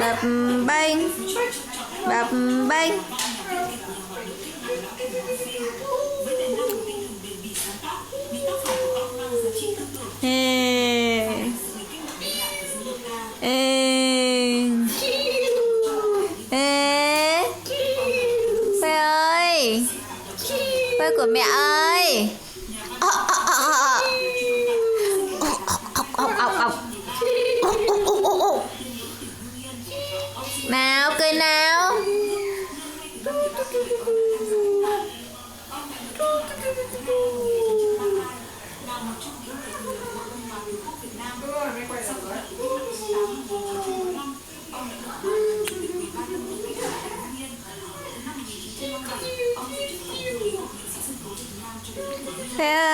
bập bênh, bập bênh. Ê. Ê. Ê. Phê ơi, Phê của mẹ ơi. Nào cười nào. Phê